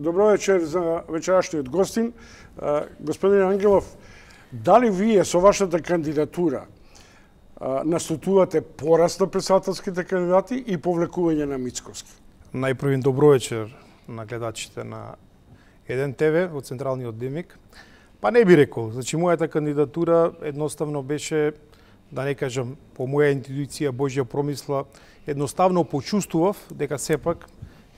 Добро вечер за вечерашниот гостин. Господин Ангелов, дали вие со вашата кандидатура настутувате пораст на претседателските кандидати и повлекување на Мицковски? Најпрвин добро вечер на гледачите на Еден ТВ во Централниот дневник. Па не би рекол, значи мојата кандидатура едноставно беше, да не кажам, по моја интуиција, Божја промисла, едноставно почувствував дека сепак,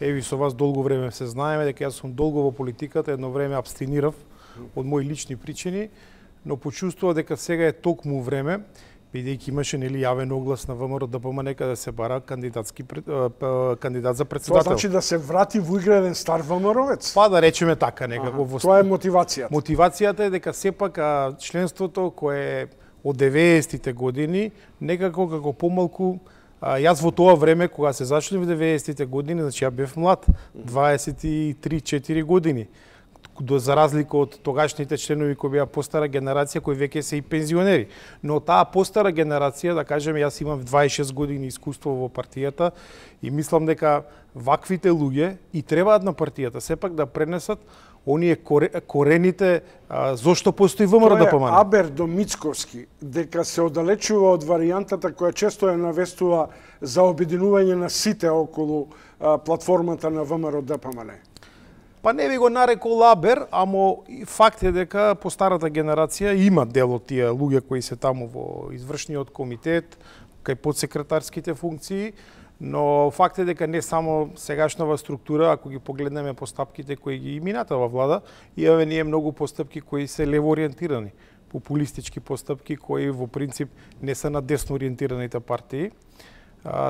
еви со вас долго време се знаеме, дека јас сум долго во политиката, едно време абстинирав од мои лични причини, но почувствував дека сега е токму време, бидејќи имаше нели јавен оглас на ВМРО ДПМН да се бара кандидат за председател. Тоа значи да се врати во игра еден стар ВМРО-вец? Па да речеме така некако. Тоа е мотивацијата. Мотивацијата е дека сепак членството кое е од 90-тите години некако како помалку јас во тоа време кога се зачлив во 90-тите години, значи ја бев млад, 23-4 години. За разлика од тогашните членови кои беа постара генерација, кои веќе се и пензионери. Но таа постара генерација, да кажеме, јас имам 26 години искуство во партијата и мислам дека ваквите луѓе и требаат на партијата сепак да пренесат оние корените зошто постои ВМРО ДПМН. Тоа е абер до Мицковски, дека се оддалечува од варијантата која често ја навестува за обединување на сите околу платформата на ВМРО ДПМН. Па не би го нарекол абер, ама факт е дека по старата генерација има дел од тие луѓе кои се таму во извршниот комитет, кај подсекретарските функции, но факт е дека не само сегашнава структура, ако ги погледнеме постапките кои ги минатава влада, имаме ние многу постапки кои се лево ориентирани, популистички постапки кои во принцип не се на десно ориентираните партии.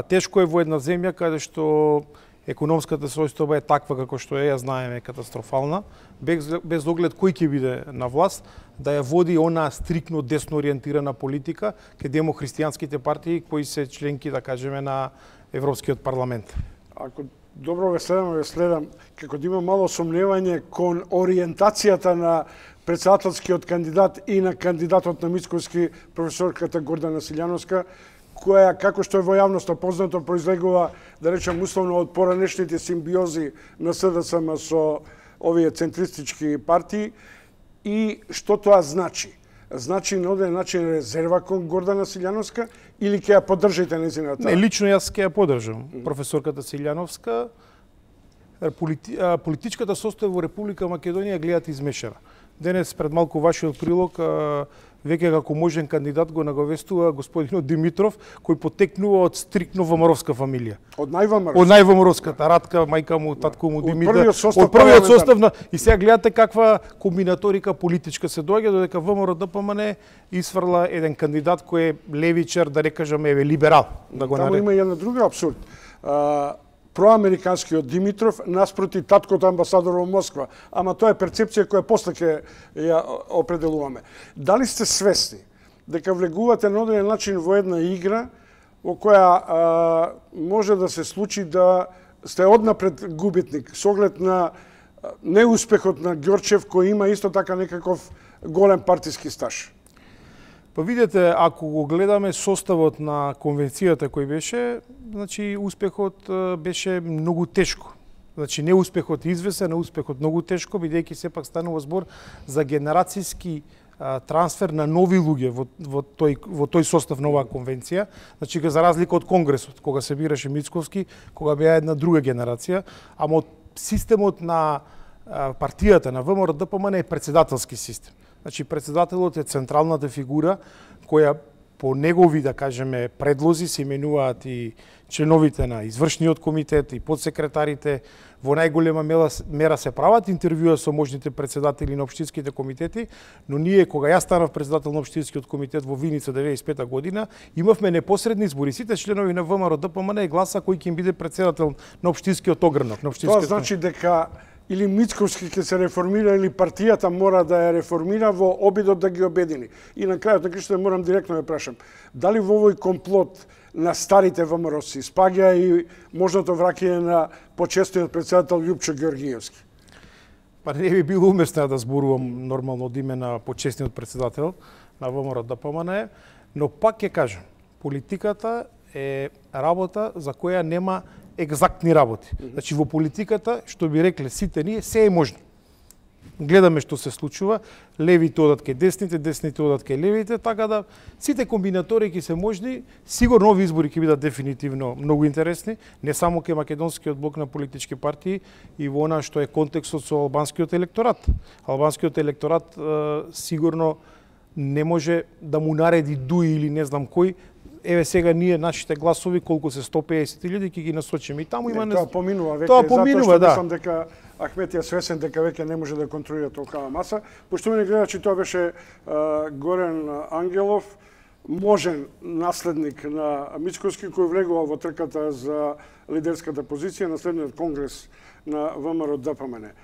Тешко е во една земја каде што економската состојба е таква како што е, ја знаеме, катастрофална, без оглед кој ќе биде на власт, да ја води онаа стрикно десно ориентирана политика кај демохристијанските партии кои се членки, да кажеме, на Европскиот парламент. Ако добро ве следам, како да има мало сомневање кон ориентацијата на претседателскиот кандидат и на кандидатот на Мицковски, професорката Гордана Силјановска, која, како што е во јавноста познато, произлегува, да речем, условно од поранешните симбиози на СДСМ со овие центристички партии. И што тоа значи? Значи на оден начин резерва кон Гордана Силјановска или ќе ја поддржите нејзината? Не, лично јас ќе ја поддржам професорката Силјановска. Политичката состојба во Република Македонија гледат измешана. Денес пред малку вашиот прилог веќе како можен кандидат го наговестува господинот Димитров, кој потекнува од стрикно ВМРО-вска фамилија. Од најВМРовска? Од најВМРовската, Радка, мајка му, татко му Димитар. Од првиот состав. И сега гледате каква комбинаторика политичка се доаѓа, додека ВМРО ДПМН исфрла еден кандидат кој е левичар, да не кажам, еве либерал, да го нарекам. Таму има една друга абсурд. Проамериканскиот Димитров наспроти таткото амбасадор во Москва, ама тоа е перцепција која после ќе ја определуваме. Дали сте свесни дека влегувате на одреден начин во една игра во која може да се случи да сте однапред губитник со оглед на неуспехот на Ѓорчев, кој има исто така некаков голем партиски стаж? Па видете, ако го гледаме составот на конвенцијата кој беше, значи успехот беше многу тешко. Значи неуспехот извесен, а успехот многу тешко, бидејќи сепак станува збор за генерацијски трансфер на нови луѓе во тој состав на оваа конвенција. Значи за разлика од Конгресот, кога се бираше Мицковски, кога беа една друга генерација, ама од системот на партијата на ВМРО ДПМН е претседателски систем. Значи, председателот е централната фигура која по негови, да кажеме, предлози се именуваат и членовите на извршниот комитет и подсекретарите. Во најголема мера се прават интервјуа со можните председатели на општинските комитети, но ние, кога јас станав председател на општинскиот комитет во Виница 95 година, имавме непосредни избори. Сите членови на ВМРО ДПМН гласа кој ќе им биде председател на општинскиот огрнок. Тоа значи дека или Мицковски ќе се реформира, или партијата мора да ја реформира во обидот да ги обедини. И на крајот на крајшто морам директно да прашам, дали во овој комплот на старите ВМРО-си спаѓа и можното враќање на почестиот председател Љупчо Ѓоргиевски? Па не би било уместно да зборувам нормално од име на почестниот председател на ВМРО ДПМН, но пак ќе кажам, политиката е работа за која нема екзактни работи. Значи во политиката, што би рекле сите ние, се е можно. Гледаме што се случува, левите одат кај десните, десните одат кај левите, така да сите комбинаторики се можни. Сигурно овие избори ќе бидат дефинитивно многу интересни, не само кај македонскиот блок на политички партии и во она што е контекстот со албанскиот електорат. Албанскиот електорат сигурно не може да му нареди Дуи или не знам кој. Еве сега ние нашите гласови колку се 150.000 ќе ги насочиме и таму има тоа поминува веќе. Тоа поминува, да. Мислам дека Ахмет е свесен дека веќе не може да контролира толкава маса. Поштовани гледачи, тоа беше Горен Ангелов, можен наследник на Мицкоски, кој влегува во трката за лидерската позиција на следниот конгрес на ВМРО ДПМН.